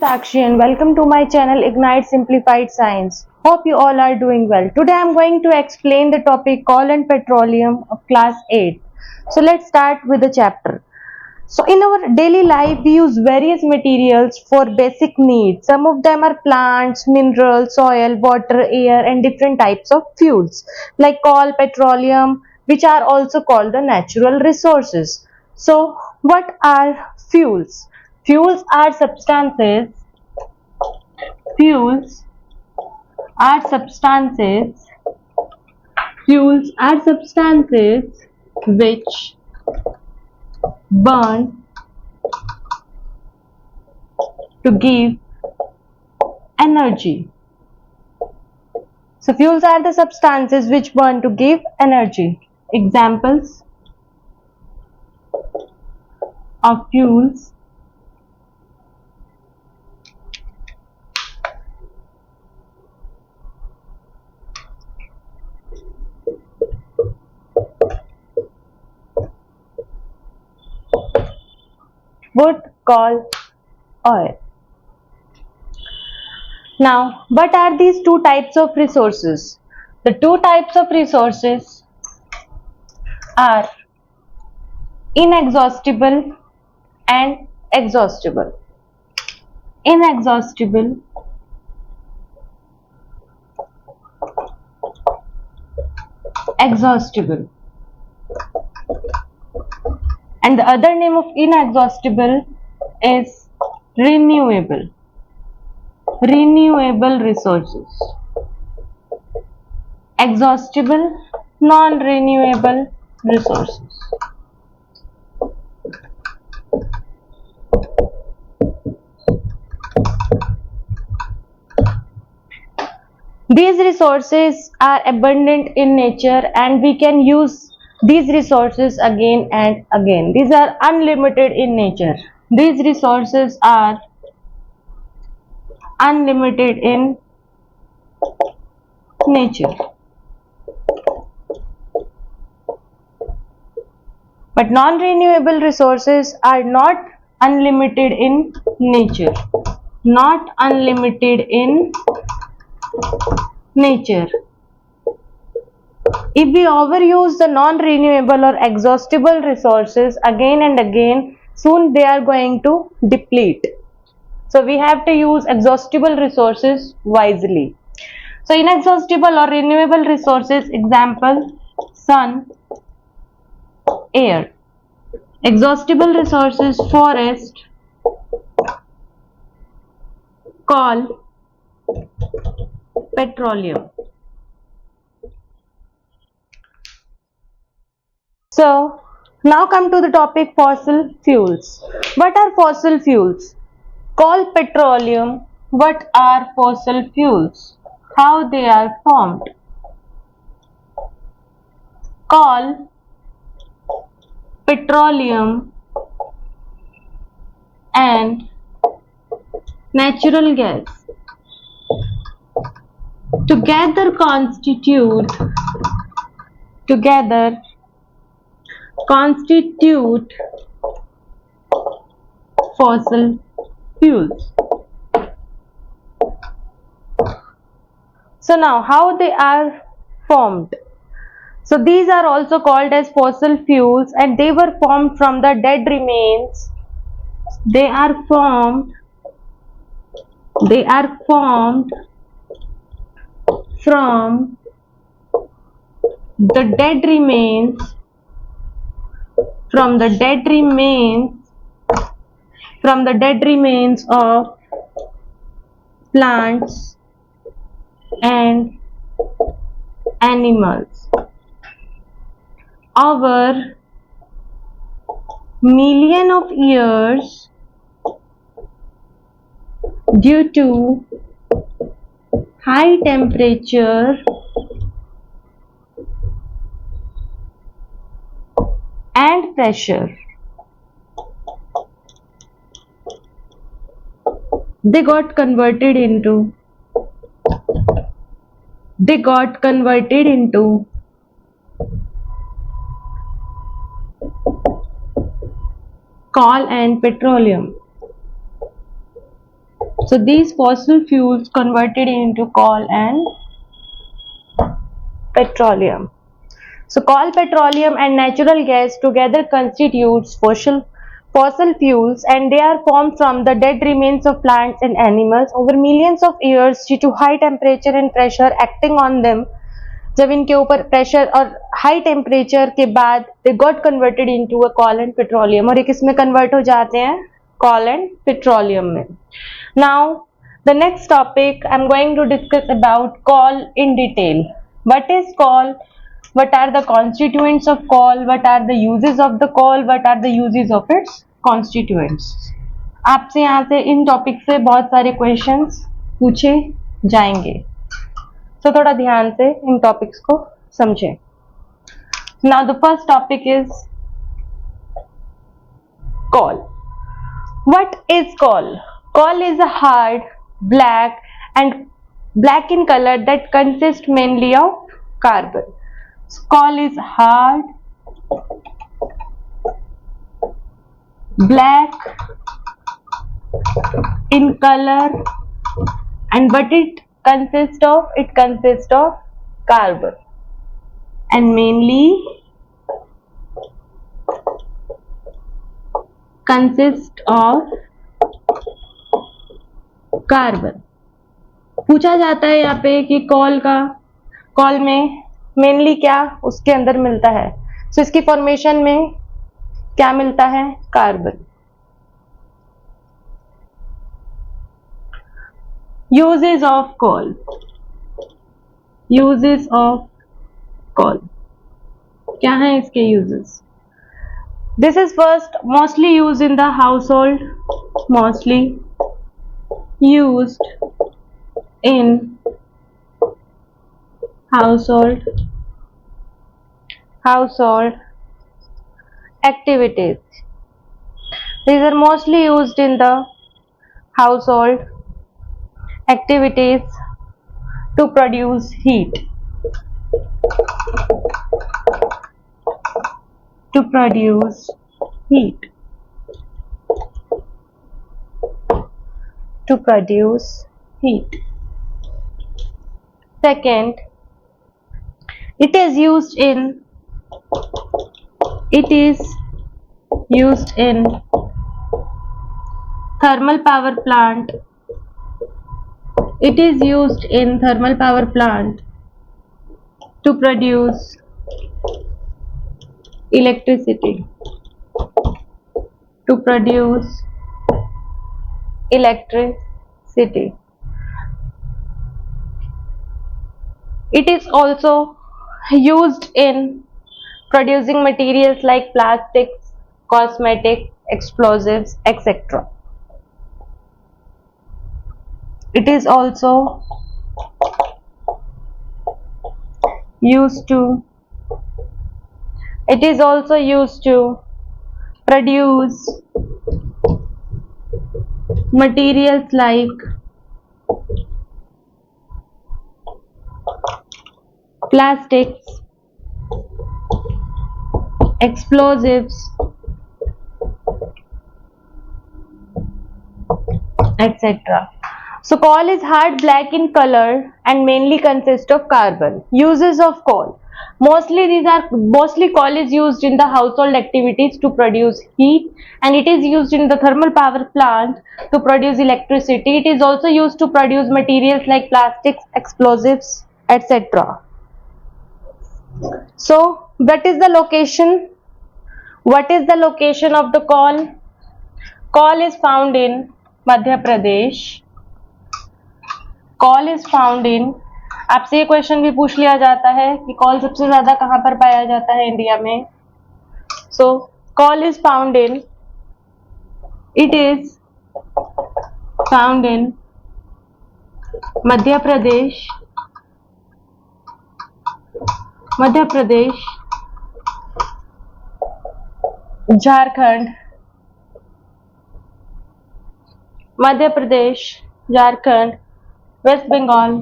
Sakshi and welcome to my channel Ignite Simplified Science. Hope you all are doing well. Today I am going to explain the topic coal and petroleum of class 8. So let's start with the chapter. So in our daily life we use various materials for basic needs. Some of them are plants, minerals, soil, water, air and different types of fuels like coal, petroleum, which are also called the natural resources. So what are fuels? Fuels are substances Fuels are substances Fuels are substances which burn to give energy. So fuels are the substances which burn to give energy. Examples of fuels: wood, coal, oil. Now, what are these two types of resources? The two types of resources are inexhaustible and exhaustible. Inexhaustible Exhaustible, and the other name of inexhaustible is renewable resources. Exhaustible, non-renewable resources. These resources are abundant in nature and we can use these resources again and again. These are unlimited in nature. These resources are unlimited in nature. But non-renewable resources are not unlimited in nature. Not unlimited in nature. If we overuse the non-renewable or exhaustible resources again and again, soon they are going to deplete. So we have to use exhaustible resources wisely. So inexhaustible or renewable resources, example, sun, air. Exhaustible resources, forest, coal, petroleum. So now come to the topic fossil fuels. What are fossil fuels? Coal, petroleum. What are fossil fuels? How they are formed? Coal, petroleum and natural gas together constitute fossil fuels. So now how they are formed? So these are also called as fossil fuels and they were formed from the dead remains. They are formed from the dead remains of plants and animals over million of years due to high temperature and pressure. They got converted into coal and petroleum. So these fossil fuels converted into coal and petroleum. So coal, petroleum and natural gas together constitutes fossil fuels, and they are formed from the dead remains of plants and animals over millions of years due to high temperature and pressure acting on them. जब इनके ऊपर pressure और high temperature के बाद they got converted into a coal and petroleum, और ये किसमें convert हो जाते हैं? कॉल एंड पेट्रोलियम में. Now the next topic I am going to discuss about coal in detail. What is coal? What are the constituents of coal? What are the uses of the coal? What are the uses of its constituents? आपसे यहाँ से इन topic से बहुत सारे questions पूछे जाएंगे, तो थोड़ा ध्यान से इन टॉपिक्स को समझें. Now the first topic is coal. What is coal? Coal is a hard, black in color that consists mainly of carbon. Coal is hard, black in color, and what it consists of? It consists of carbon, and mainly consists of carbon. पूछा जाता है यहाँ पे कि call में mainly क्या उसके अंदर मिलता है. सो इसकी फॉर्मेशन में क्या मिलता है? Carbon. Uses of call. Uses of call क्या है इसके uses? This is first mostly use in the house hold. Mostly used in household activities. These are mostly used in the household activities to produce heat. To produce heat. To produce heat. Second, it is used in thermal power plant. It is used in thermal power plant to produce electricity. To produce electricity. It is also used in producing materials like plastics, cosmetics, explosives, etc. It is also used to produce materials like plastics, explosives, etc. So coal is hard black in color and mainly consists of carbon. Uses of coal. Mostly coal is used in the household activities to produce heat, and it is used in the thermal power plant to produce electricity. It is also used to produce materials like plastics, explosives, etc. So what is the location? What is the location of the coal? Coal is found in Madhya Pradesh. Coal is found in, आपसे ये question भी पूछ लिया जाता है कि call सबसे ज्यादा कहां पर पाया जाता है इंडिया में. So coal is found in, it is found in Madhya Pradesh, Jharkhand, Madhya Pradesh, Jharkhand, West Bengal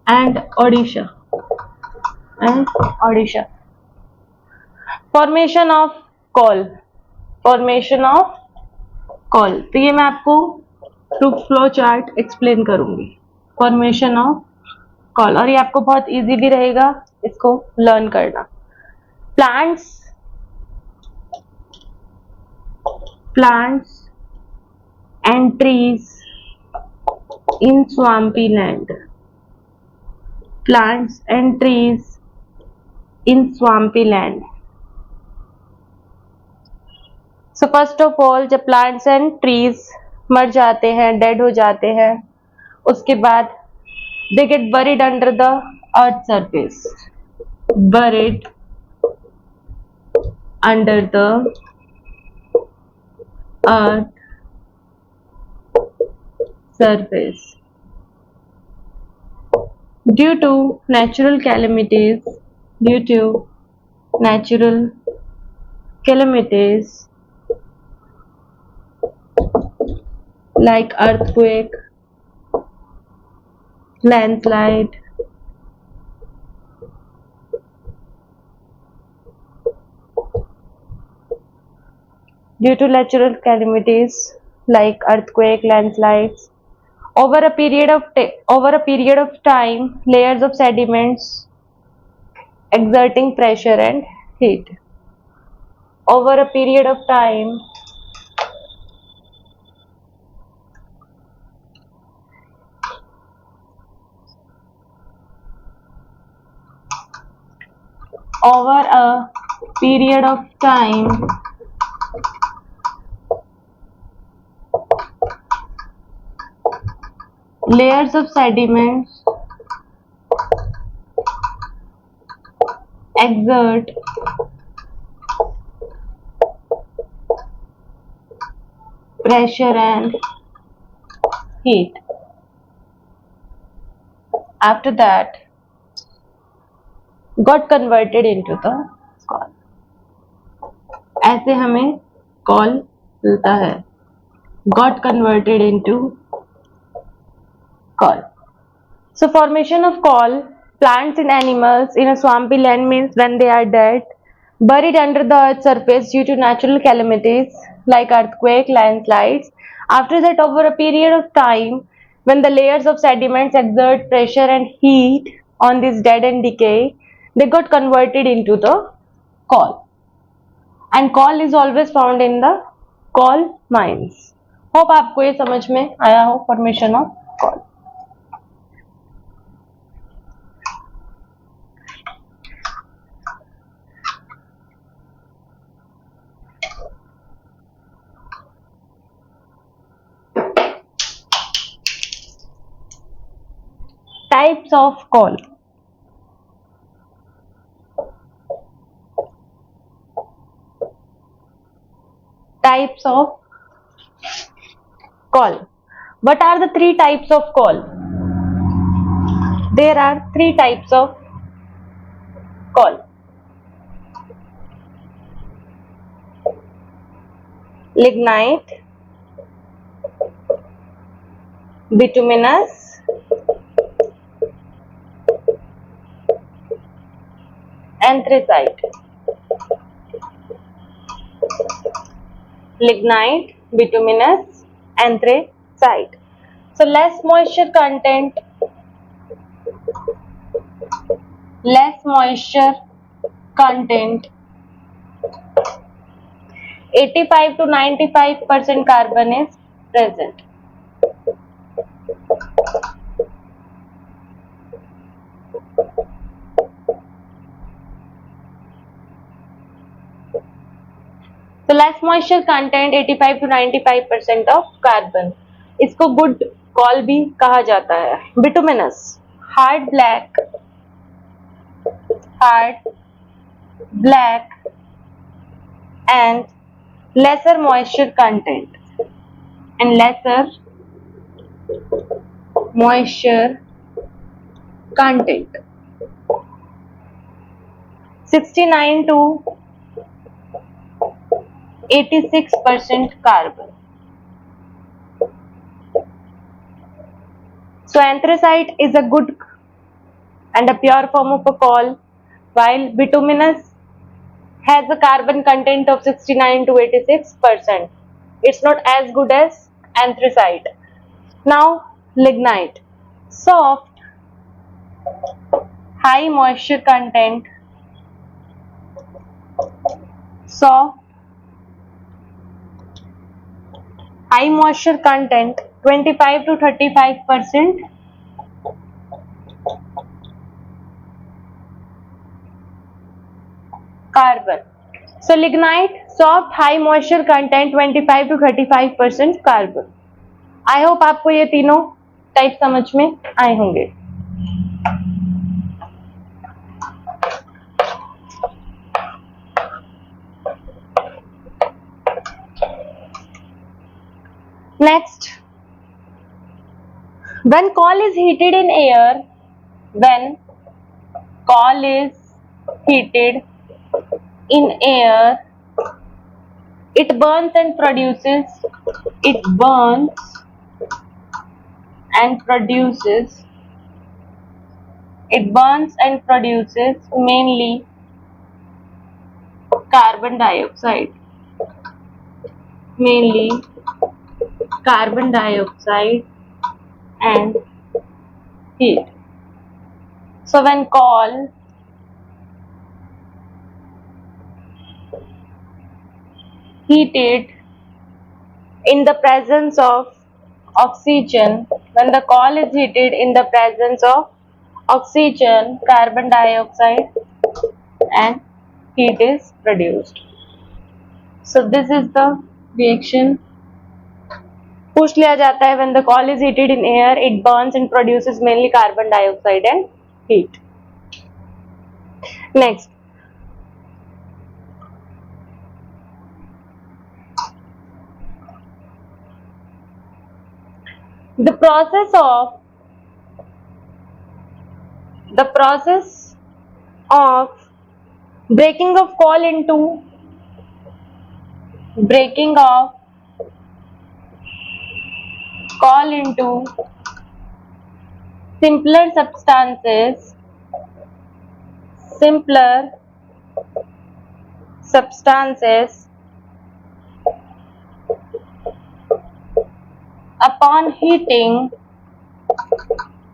and Odisha. Formation of coal. Formation of coal. तो ये मैं आपको थ्रू फ्लो चार्ट एक्सप्लेन करूंगी, फॉर्मेशन ऑफ कॉल, और ये आपको बहुत इजी भी रहेगा इसको लर्न करना। Plants and trees in swampy land. Plants and trees in swampy land. So first of all, जब plants and trees मर जाते हैं, dead हो जाते हैं, उसके बाद they get buried under the earth surface. Buried under the earth surface. Due to natural calamities, like earthquake, landslide, due to natural calamities like earthquake, landslides, over a period of time, layers of sediments exerting pressure and heat. Over a period of time, over a period of time, layers of sediments exert pressure and heat. After that, got converted into the call. ऐसे हमें call मिलता है, got converted into call. So formation of call, plants and animals in a swampy land means when they are dead, buried under the earth's surface due to natural calamities like earthquake, landslides. After that, over a period of time, when the layers of sediments exert pressure and heat on this dead and decay, they got converted into the call. And call is always found in the call mines. Hope आपको ये समझ में आया हो formation of call. Types of call. Types of call. What are the three types of call? There are three types of call. Lignite, bituminous, anthracite. Lignite, bituminous, anthracite. So less moisture content, 85 to 95% carbon is present. So less moisture content, 85 to 95% of carbon. इसको good call भी कहा जाता है. Bituminous, hard black and lesser moisture content and lesser moisture content. 69 to 86% carbon. So anthracite is a good and a pure form of a coal, while bituminous has a carbon content of 69 to 86%. It's not as good as anthracite. Now, lignite. Soft, high moisture content, soft, high moisture content 25 to 35%, carbon. So lignite, soft, high moisture content 25 to 35% carbon. I hope आपको ये तीनों type समझ में आए होंगे. Next, when coal is heated in air, when coal is heated in air, it burns and produces, it burns and produces, it burns and produces mainly carbon dioxide, mainly carbon dioxide and heat. So when coal heated in the presence of oxygen, when the coal is heated in the presence of oxygen, carbon dioxide and heat is produced. So this is the reaction. पूछ लिया जाता है when the coal is heated in air, it burns and produces mainly carbon dioxide and heat. Next, the process of breaking of coal into simpler substances upon heating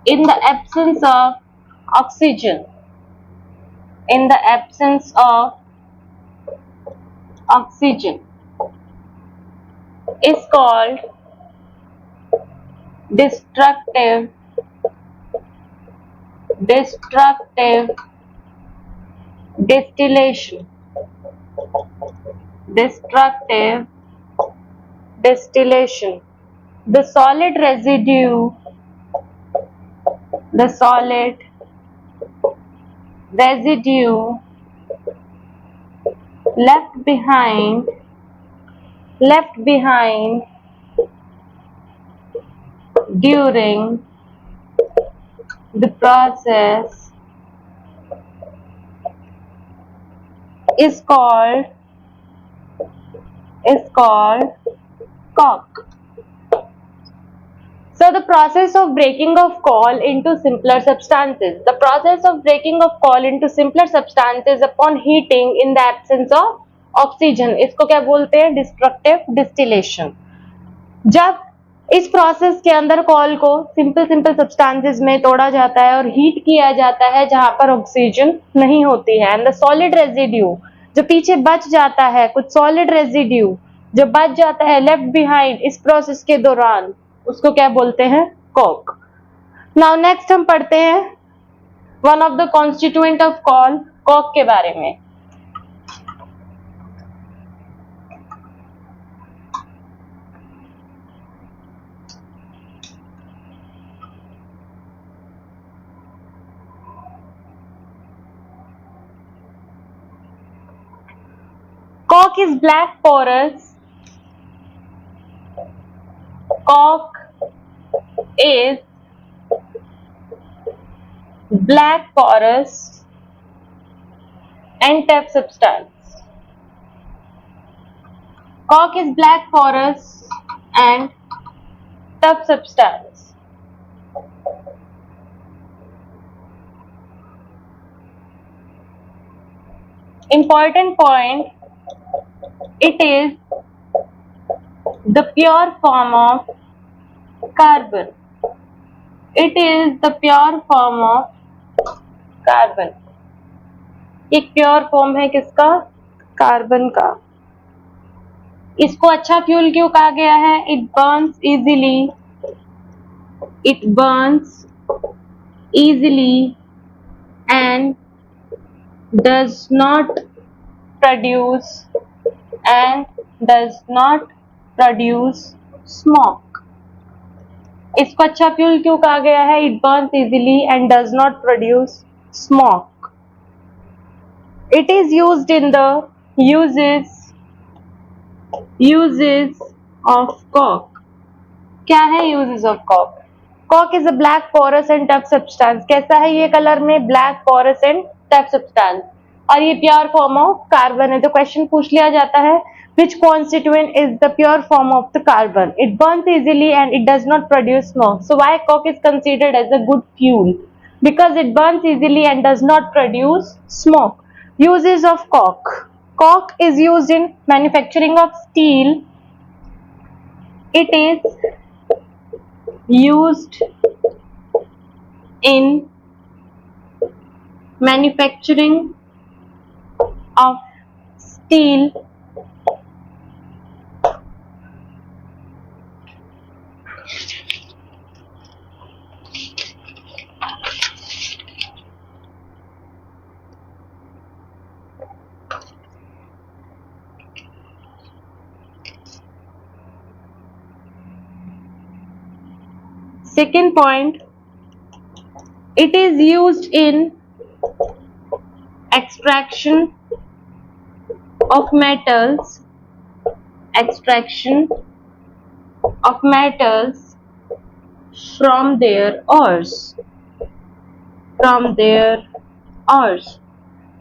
in the absence of oxygen, is called destructive distillation. The solid residue left behind during the process is called coke. So the process of breaking of coal into simpler substances. The process of breaking of coal into simpler substances upon heating in the absence of oxygen. इसको क्या बोलते हैं? Destructive distillation. जब इस process के अंदर call को simple substances में तोड़ा जाता है और हीट किया जाता है जहां पर ऑक्सीजन नहीं होती है, एंड द सॉलिड रेजिड्यू जो पीछे बच जाता है, कुछ सॉलिड रेजिड्यू जो बच जाता है लेफ्ट बिहाइंड इस प्रोसेस के दौरान, उसको क्या बोलते हैं? कोक. नाउ नेक्स्ट हम पढ़ते हैं one of the constituent of call, Coke के बारे में. Coke is black porous. Coke is black porous and tough substance. Coke is black porous and tough substance. Important point, it is the pure form of carbon. It is the pure form of carbon. एक pure form है किसका? Carbon का. इसको अच्छा fuel क्यों कहा गया है? It burns easily. It burns easily and does not produce smoke. इसको अच्छा फ्यूल क्यों कहा गया है? It burns easily and does not produce smoke. It is used in the uses of coke. क्या है uses of coke? Coke is a black porous and tough substance. कैसा है ये कलर में? Black porous and tough substance. और ये pure form of carbon है. तो क्वेश्चन पूछ लिया जाता है which constituent is the pure form of the carbon? It burns easily and it does not produce smoke. So why coke is considered as a good fuel? Because it burns easily and does not produce smoke. Uses of coke. Coke is used in manufacturing of steel. It is used in manufacturing of steel. Second point, it is used in extraction of metals from their ores.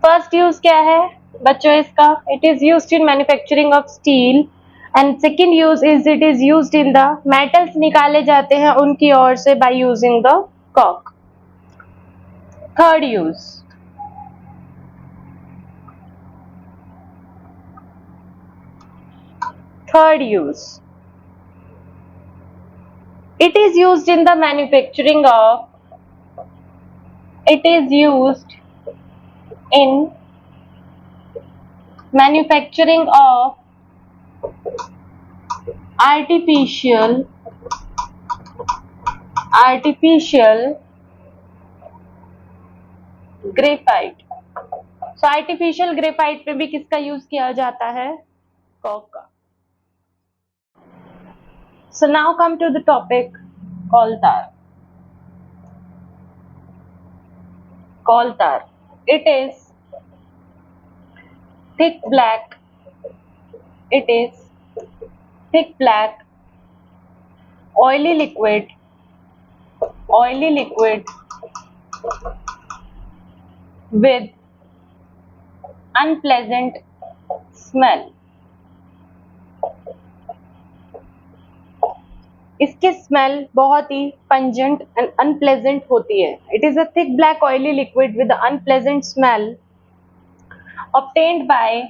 First use क्या है बच्चों इसका? It is used in manufacturing of steel. And second use is it is used in the metals निकाले जाते हैं उनकी ओर से by using the coke. Third use, it is used in the manufacturing of artificial graphite. So artificial graphite में भी किसका use किया जाता है? कॉक का. So now come to the topic coal tar. It is thick black oily liquid with unpleasant smell. इसकी smell बहुत ही pungent and unpleasant होती है. It is a thick black oily liquid with unpleasant smell obtained by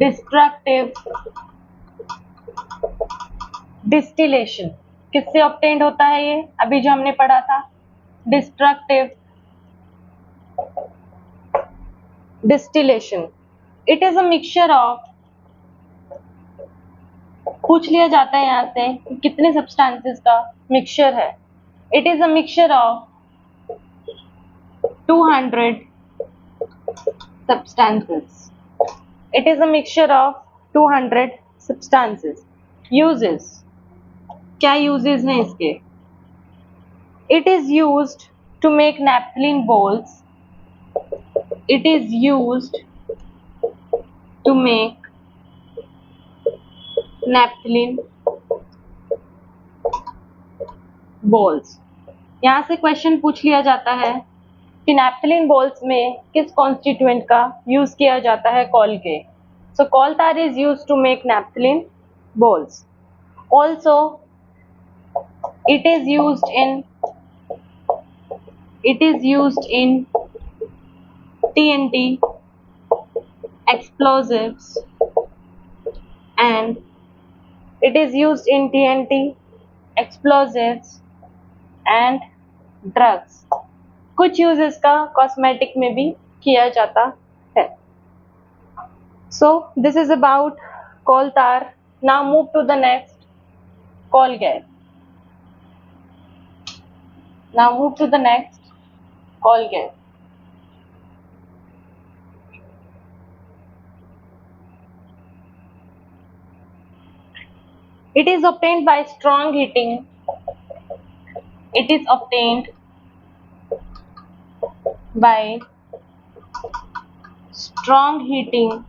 destructive distillation. किससे obtained होता है ये? अभी जो हमने पढ़ा था destructive distillation. It is a mixture of, पूछ लिया जाता है यहाँ से कि कितने सब्सटेंसेस का मिक्सचर है. It is a mixture of 200 substances. It is a mixture of 200 substances. Uses. क्या uses हैं इसके? It is used to make naphthalene balls. It is used to make naphthalene balls. यहाँ से क्वेश्चन पूछ लिया जाता है कि नैप्थलीन बॉल्स में किस कॉन्स्टिट्यूएंट का यूज किया जाता है? कॉल के. सो coal tar is used to make naphthalene balls. Also, it is used in It is used in TNT, explosives, and it is used in TNT, explosives and drugs. कुछ use इसका cosmetic में भी किया जाता है. So this is about coal tar. Now move to the next, coal gas. Now move to the next, coal gas. It is obtained by strong heating. It is obtained by strong heating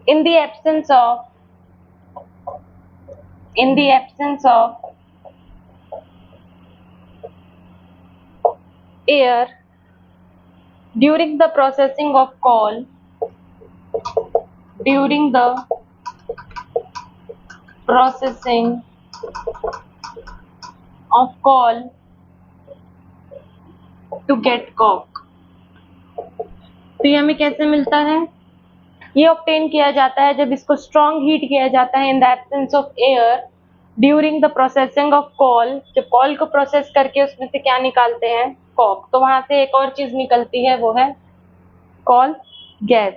in the absence of air during the processing of coal, during the processing of coal to get coke. तो ये हमें कैसे मिलता है? ये obtain किया जाता है जब इसको स्ट्रॉन्ग हीट किया जाता है in the absence of air during the processing of call. जब कॉल को प्रोसेस करके उसमें से क्या निकालते हैं? कॉक. तो वहां से एक और चीज निकलती है, वो है कॉल गैस.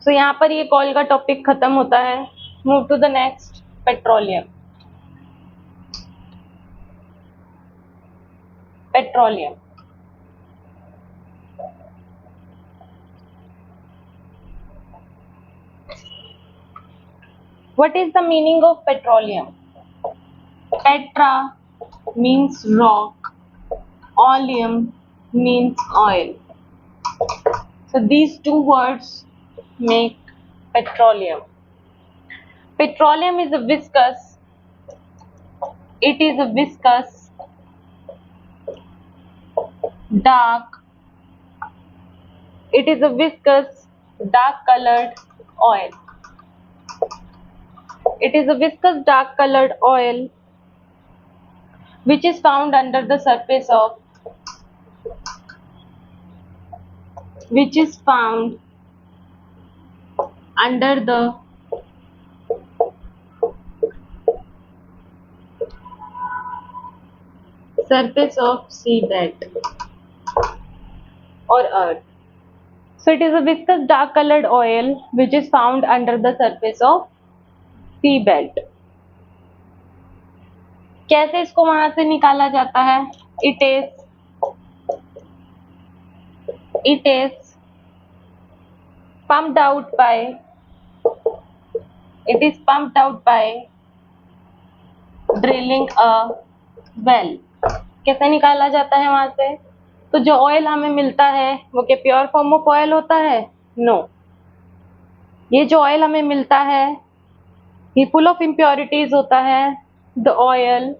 सो यहाँ पर ये कॉल का टॉपिक खत्म होता है. Move to the next, petroleum. Petroleum. What is the meaning of petroleum? Petra means rock, oleum means oil. So these two words make petroleum. Petroleum is a viscous, it is a viscous, dark, it is a viscous, dark colored oil. It is a viscous, dark colored oil which is found under the surface of under the surface of seabed or earth. So it is a viscous dark colored oil which is found under the surface of seabed. कैसे इसको वहां से निकाला जाता है? It is pumped out by drilling a well. कैसे निकाला जाता है वहां से? तो जो ऑयल हमें मिलता है वो क्या प्योर फॉर्म ऑफ ऑयल होता है? नो. ये जो ऑयल हमें मिलता है ये फुल ऑफ इम्प्योरिटीज होता है. The oil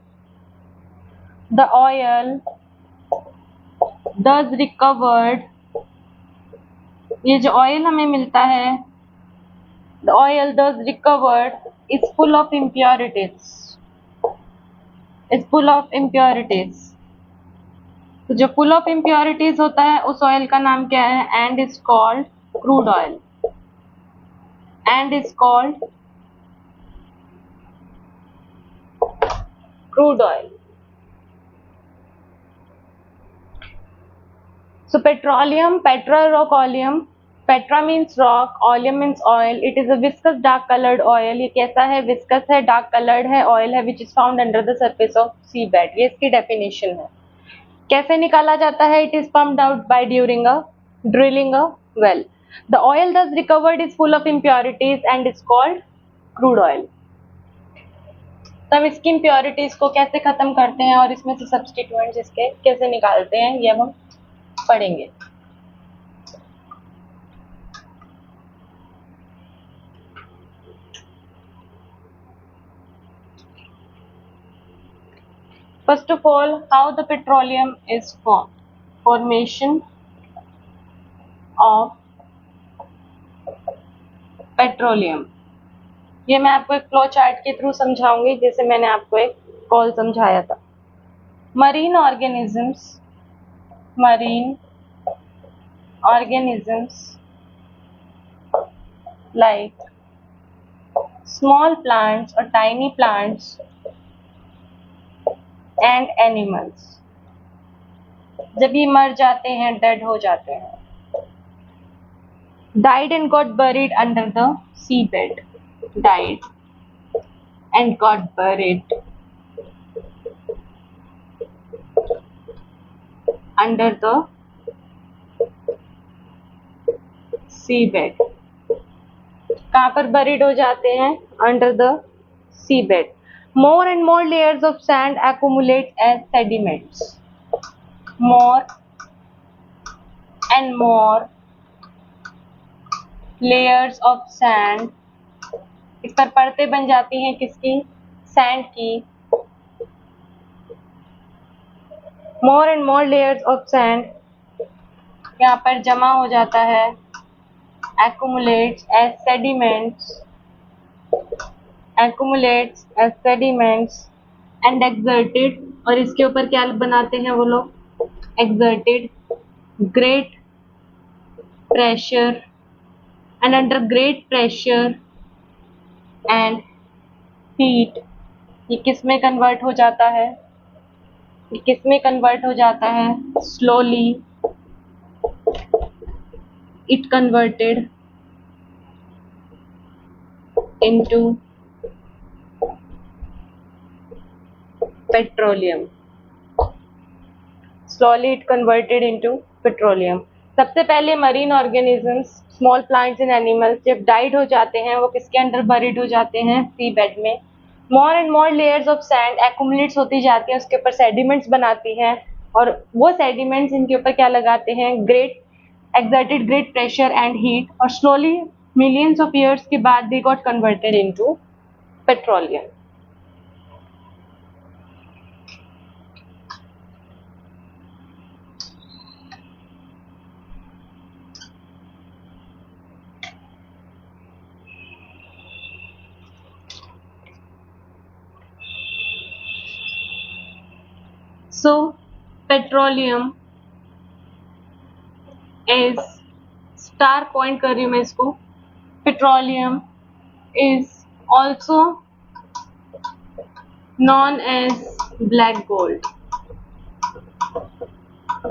does recovered. ये जो ऑयल हमें मिलता है, the oil does recovered is full of impurities. तो जो full of impurities होता है उस ऑयल का नाम क्या है? and is called crude oil. So petroleum, petra, rock, oleum. Petra means rock, oleum means oil. It is a viscous dark colored oil. ये कैसा है? Viscous है, dark colored है, oil है, which is found under the surface of seabed. ये इसकी definition है. कैसे निकाला जाता है? It is pumped out by drilling a well. The oil thus recovered is full of impurities and is called crude oil. तब इसकी impurities को कैसे खत्म करते हैं और इसमें से substituents इसके कैसे निकालते हैं ये हम पढ़ेंगे. First of all, how the petroleum is formed. Formation of petroleum. ये मैं आपको एक फ्लो चार्ट के थ्रू समझाऊंगी, जैसे मैंने आपको एक कॉल समझाया था। Marine organisms like small plants or tiny plants and animals, जब ये मर जाते हैं, डेड हो जाते हैं, died and got buried under the seabed, died and got buried under the seabed। कहाँ पर buried हो जाते हैं? Under the seabed। More and more layers of sand accumulate as sediments। More and more layers of sand, इस पर परतें बन जाती हैं किसकी? सैंड की। More and more layers of sand यहाँ पर जमा हो जाता है, accumulates as sediments and exerted, और इसके ऊपर क्या बनाते हैं वो लोग? exerted great pressure, and under great pressure and heat, ये किस में कन्वर्ट हो जाता है? ये किस में कन्वर्ट हो जाता है? slowly it converted into petroleum। slowly it converted into petroleum। सबसे पहले marine organisms, small plants and animals जब डाइड हो जाते हैं, वो किसके अंडर बरीड हो जाते हैं? सी बेड में। More and more layers of sand accumulates होती जाती है, उसके ऊपर सेडिमेंट्स बनाती हैं, और वो सेडिमेंट्स इनके ऊपर क्या लगाते हैं? Exerted great pressure and heat, और स्लोली मिलियंस ऑफ ईयर्स के बाद they got converted into petroleum. So petroleum is, star point कर रही हूँ मैं इसको, petroleum is also known as black gold।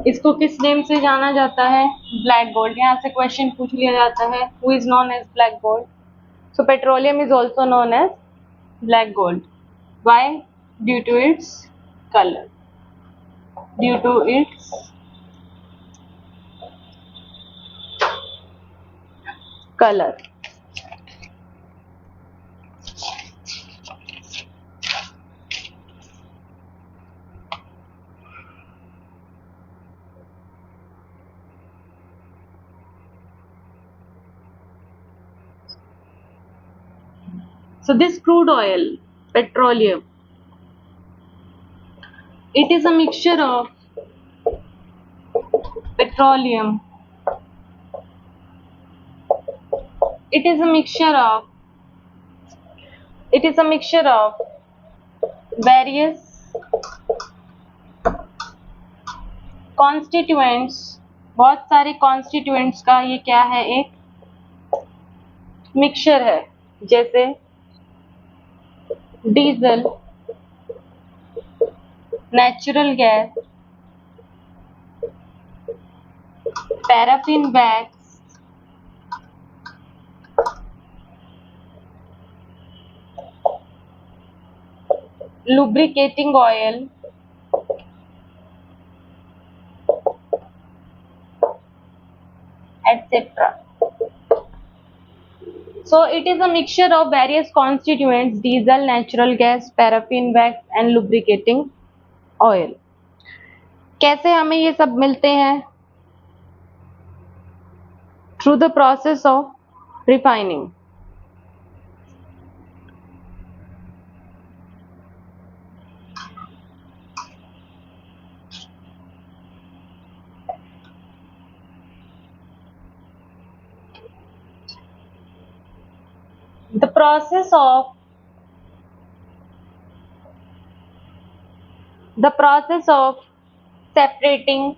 इसको किस नेम से जाना जाता है? Black gold. यहाँ से क्वेश्चन पूछ लिया जाता है, who is known as black gold? So petroleum is also known as black gold. Why? Due to its colour, due to its color। So this crude oil, petroleum, it is a mixture of petroleum, it is a mixture of various constituents, बहुत सारे constituents का ये क्या है? एक mixture है। जैसे diesel, natural gas, paraffin wax, lubricating oil, etc. So it is a mixture of various constituents: diesel, natural gas, paraffin wax and lubricating oil। कैसे हमें ये सब मिलते हैं? Through the process of refining. the process of separating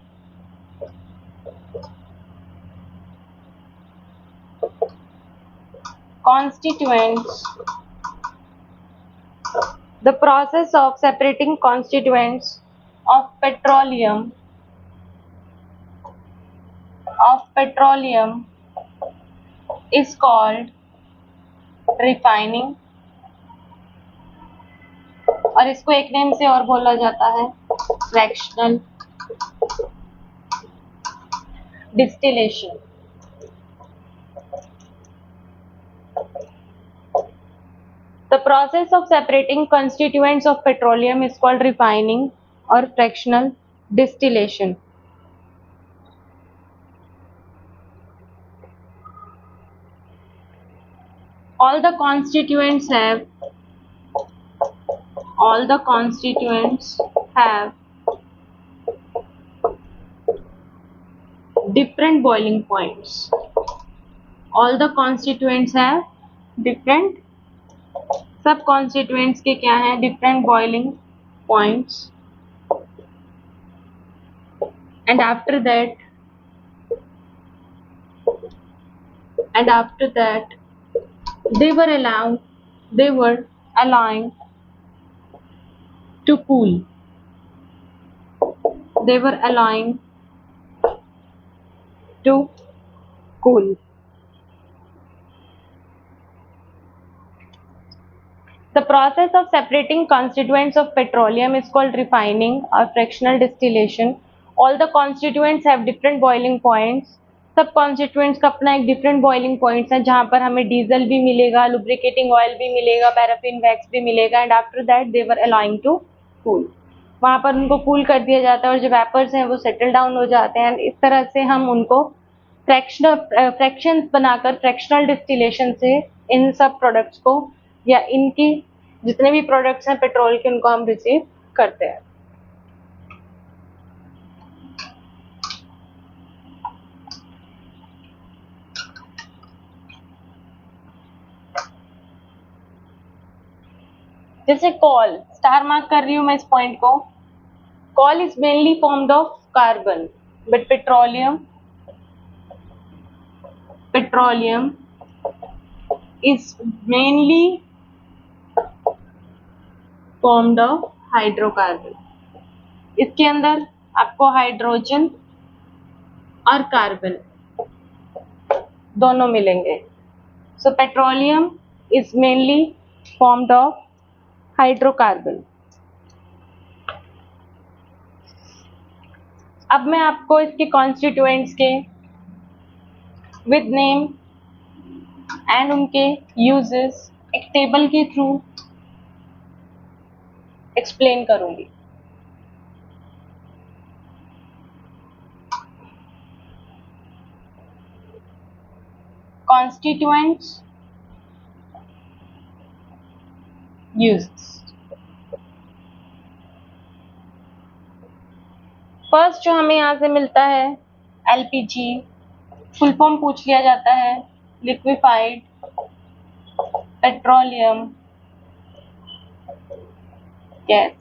constituents of petroleum is called refining, और इसको एक name से और बोला जाता है fractional distillation. The process of separating constituents of petroleum is called refining or fractional distillation. All the constituents have different boiling points. All the constituents have different, सब constituents के क्या हैं, different boiling points, and after that they were allowing to cool. They were allowing to cool. The process of separating constituents of petroleum is called refining or fractional distillation. All the constituents have different boiling points. सब constituents का अपना एक different boiling points है, जहाँ पर हमें diesel भी मिलेगा, lubricating oil भी मिलेगा, पैराफिन वैक्स भी मिलेगा, and after that they were allowing to cool. वहाँ पर उनको cool कर दिया जाता है और जो vapors हैं वो settle down हो जाते हैं। इस तरह से हम उनको fractions बनाकर fractional distillation से इन सब products को या इनकी जितने भी प्रोडक्ट्स हैं पेट्रोल के, उनको हम रिसीव करते हैं। जैसे कॉल, स्टार मार्क कर रही हूं मैं इस पॉइंट को। Coal is mainly formed of carbon, but petroleum is mainly formed of hydrocarbon. इसके अंदर आपको हाइड्रोजन और कार्बन दोनों मिलेंगे। So petroleum is mainly formed of hydrocarbon. अब मैं आपको इसके कॉन्स्टिट्यूएंट्स के विद नेम एंड उनके यूजेस एक टेबल के थ्रू एक्सप्लेन करूंगी। Constituents uses. फर्स्ट जो हमें यहां से मिलता है एलपीजी, फुल फॉर्म पूछ लिया जाता है liquefied petroleum gas.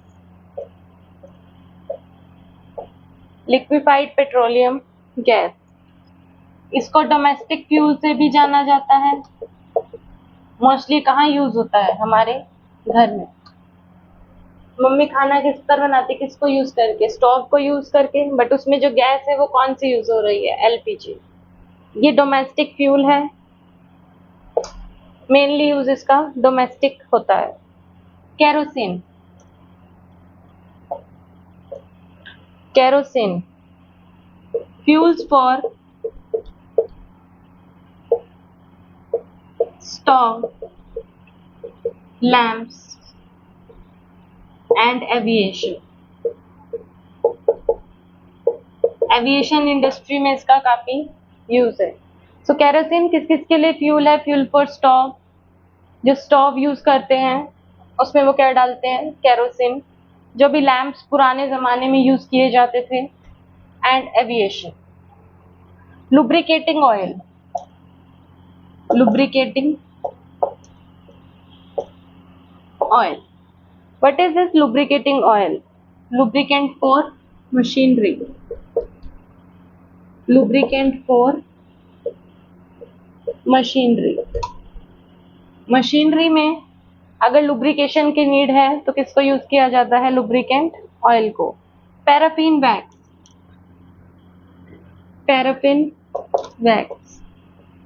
Liquefied petroleum gas, इसको डोमेस्टिक फ्यूल से भी जाना जाता है। मोस्टली कहाँ यूज होता है? हमारे घर में। मम्मी खाना किस पर बनाती, किसको यूज करके? स्टोव को यूज करके, बट उसमें जो गैस है वो कौन सी यूज हो रही है? एलपीजी। ये डोमेस्टिक फ्यूल है, मेनली यूज इसका डोमेस्टिक होता है। Kerosene, fuels for stove, lamps and aviation industry में इसका काफी यूज है। सो केरोसिन किस किस के लिए फ्यूल है? फ्यूल फॉर स्टोव, जो स्टोव यूज करते हैं उसमें वो क्या डालते हैं? केरोसिन। जो भी लैंप्स पुराने जमाने में यूज किए जाते थे, and aviation. Lubricating oil, oil. What is this lubricating oil? Lubricant for machinery. Lubricant for machinery. Machinery में अगर लुब्रिकेशन की नीड है तो किसको यूज किया जाता है? लुब्रिकेंट ऑयल को. Paraffin wax. पैराफिन वैक्स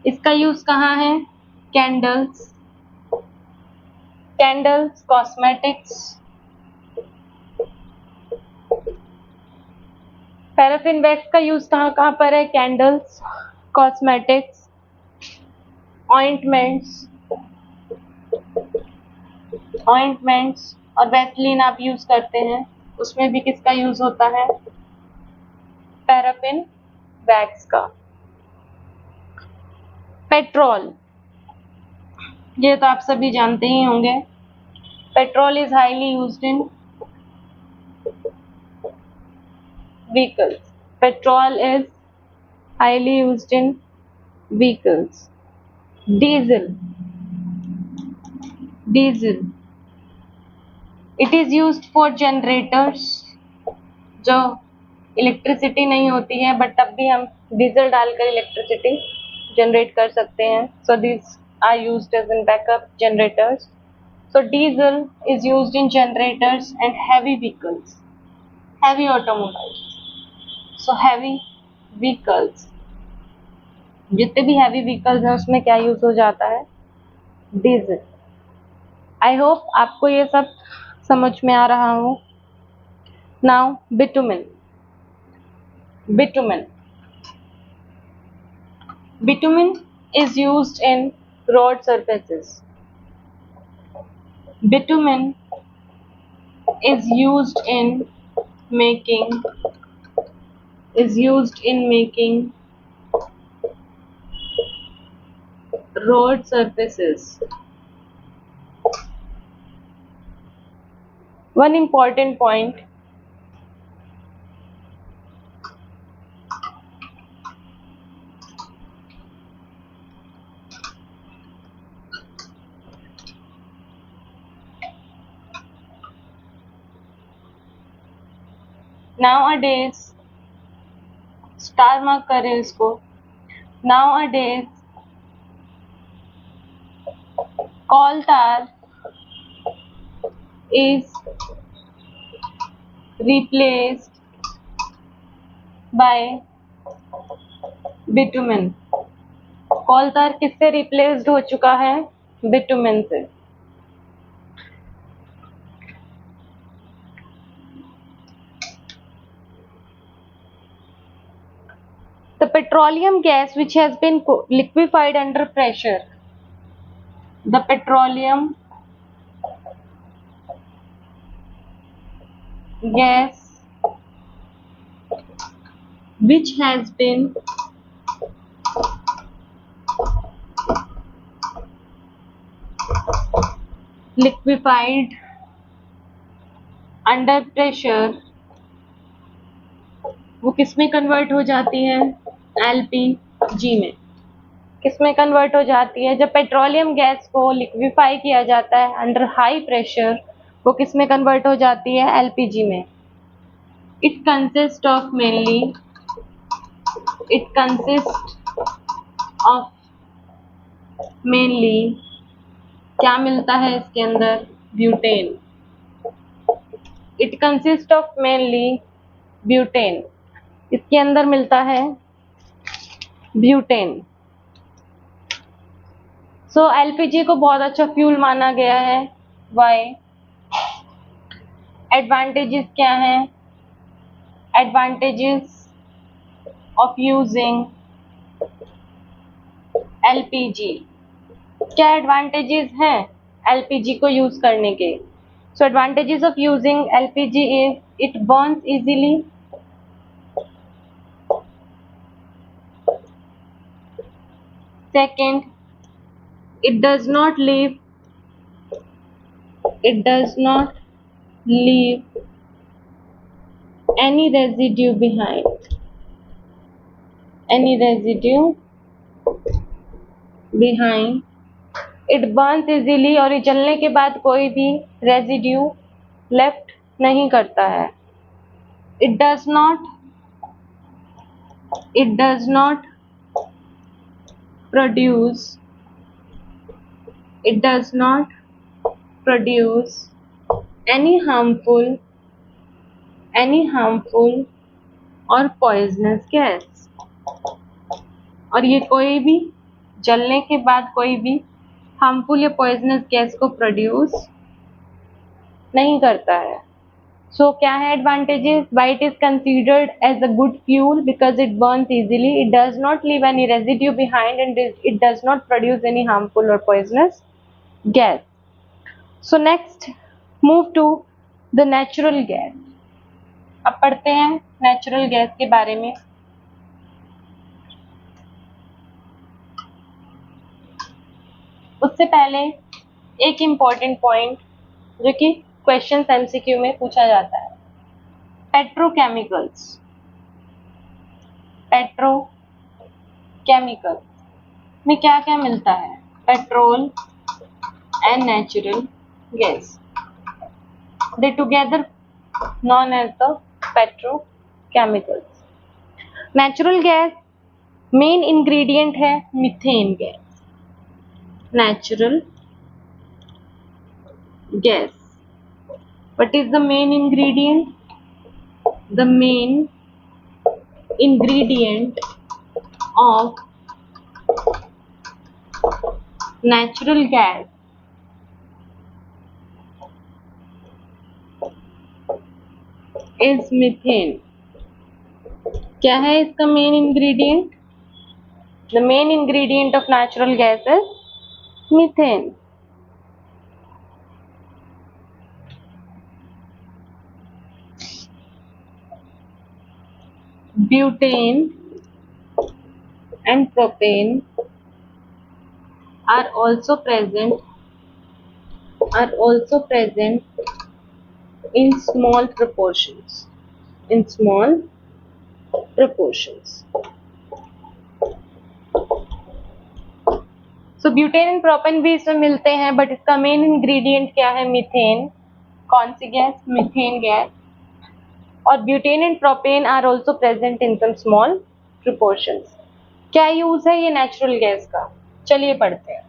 इसका यूज कहाँ है? Candles. Candles, cosmetics. Paraffin wax का यूज कहाँ कहाँ पर है? कैंडल्स, कॉस्मेटिक्स, ऑइंटमेंट्स और वैसलीन आप यूज करते हैं, उसमें भी किसका यूज होता है? पैराफिन वैक्स का. पेट्रोल, ये तो आप सभी जानते ही होंगे. Petrol is highly used in vehicles. Petrol is highly used in vehicles. Diesel. Diesel it is used for generators. जो इलेक्ट्रिसिटी नहीं होती है बट तब भी हम डीजल डालकर इलेक्ट्रिसिटी जनरेट कर सकते हैं. So this are used as in backup generators. So diesel is used in generators and heavy vehicles, heavy automobiles. So heavy vehicles, जितने भी heavy vehicles हैं उसमें क्या यूज हो जाता है? डीजल. आई होप आपको ये सब समझ में आ रहा हो. Now bitumen. Bitumen. Bitumen is used in road surfaces. Bitumen is used in making road surfaces. One important point, nowadays, star mark करें इसको. Nowadays coal tar is replaced by bitumen. कोल तार किससे रिप्लेस्ड हो चुका है? बिटुमेन से. The petroleum gas which has been liquefied under pressure. The petroleum gas which has been liquefied under pressure, वो किस में कन्वर्ट हो जाती है? एलपीजी में. किस में कन्वर्ट हो जाती है? जब पेट्रोलियम गैस को लिक्विफाई किया जाता है अंडर हाई प्रेशर, वो किस में कन्वर्ट हो जाती है? एलपीजी में. इट कंसिस्ट ऑफ मेनली क्या मिलता है इसके अंदर? Butane. It consist of mainly butane. इसके अंदर मिलता है ब्यूटेन. सो एलपीजी को बहुत अच्छा फ्यूल माना गया है. वाई? एडवांटेजेस क्या हैं? Advantages of using LPG. क्या एडवांटेजेस हैं एलपीजी को यूज करने के? So advantages of using LPG is it burns easily. Second, it does not leave any residue behind. It burns easily, और ये जलने के बाद कोई भी रेजिड्यू लेफ्ट नहीं करता है। It does not produce any harmful और पॉइजनस गैस। और ये कोई भी जलने के बाद कोई भी हार्मफुल या पॉइजनस गैस को प्रोड्यूस नहीं करता है। सो क्या है advantages? Why it is considered as a good fuel because it burns easily, it does not leave any residue behind and it does not produce any harmful और poisonous gas. So next move to the natural gas. अब पढ़ते हैं natural gas के बारे में। उससे पहले एक इम्पॉर्टेंट पॉइंट जो कि क्वेश्चन एमसीक्यू में पूछा जाता है, पेट्रोकेमिकल्स में क्या क्या मिलता है? Petrol and natural gas, they together known as the petrochemicals। Natural gas main ingredient है methane gas. Natural gas, what is the main ingredient? The main ingredient of natural gas is methane। क्या है इसका main ingredient? The main ingredient of natural gas is methane। Butane and propane are also present in small proportions। So butane and propane भी इसमें मिलते हैं, but इसका main ingredient क्या है? मीथेन। कौन सी गैस? Methane gas. और butane and propane are also present in some small proportions. क्या यूज है ये नेचुरल गैस का? चलिए पढ़ते हैं।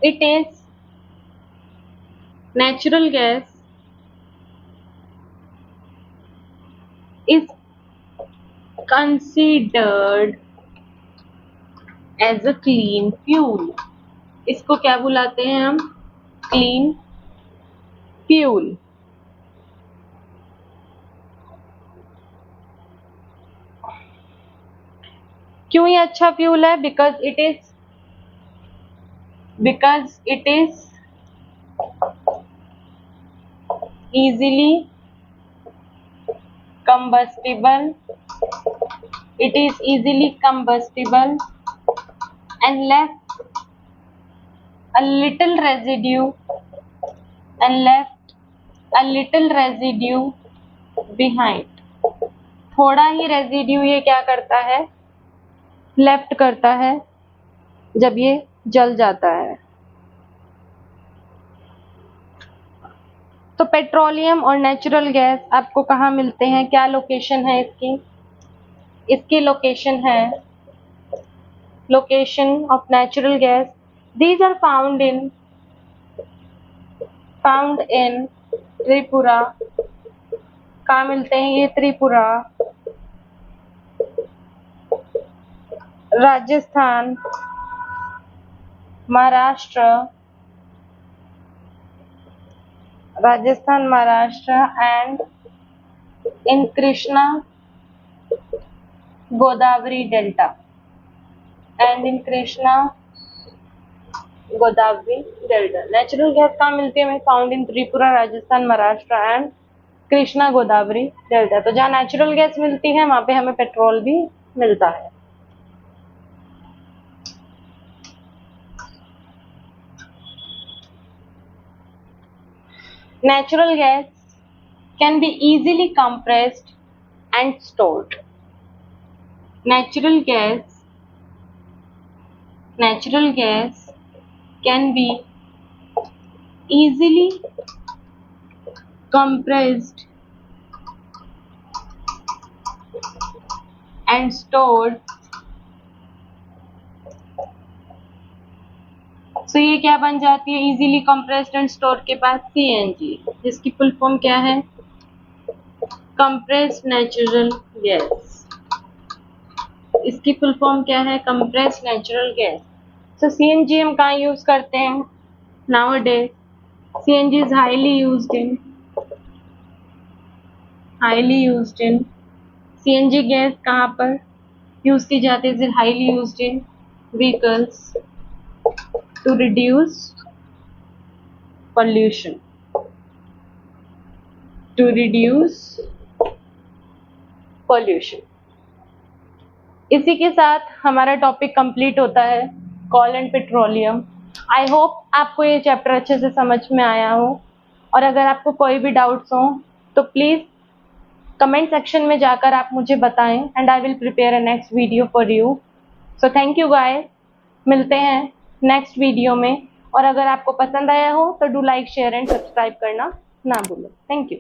It is natural gas is considered as a clean fuel। इसको क्या बुलाते हैं हम? Clean fuel. क्यों ये अच्छा फ्यूल है? Because it is easily combustible and left a little residue behind। थोड़ा ही रेजिड्यू ये क्या करता है? लेफ्ट करता है जब ये जल जाता है। तो पेट्रोलियम और नेचुरल गैस आपको कहाँ मिलते हैं? क्या लोकेशन है इसकी location of natural gas. These are found in Tripura. कहाँ मिलते हैं ये? Tripura, Rajasthan, Maharashtra and in Krishna Godavari delta. Natural gas कहाँ मिलती है? Found in Tripura, Rajasthan, Maharashtra and Krishna Godavari delta. तो जहाँ नेचुरल गैस मिलती है वहां पे हमें पेट्रोल भी मिलता है। Natural gas can be easily compressed and stored. Natural gas can be easily compressed and stored. तो ये क्या बन जाती है इजीली कंप्रेस्ड एंड स्टोर के बाद? CNG, जिसकी फुल फॉर्म क्या है? Compressed natural gas. इसकी फुल फॉर्म क्या है? Compressed natural gas. तो CNG हम कहाँ यूज करते हैं? Nowadays CNG is highly used in CNG gas कहाँ पर यूज की जाती है? Highly used in vehicles to reduce pollution, इसी के साथ हमारा टॉपिक कंप्लीट होता है, coal and petroleum. I hope आपको ये चैप्टर अच्छे से समझ में आया हो, और अगर आपको कोई भी डाउट्स हो तो प्लीज़ कमेंट सेक्शन में जाकर आप मुझे बताएं, and I will prepare a next video for you. So thank you guys, मिलते हैं नेक्स्ट वीडियो में। और अगर आपको पसंद आया हो तो do like, share and subscribe करना ना भूलें। Thank you.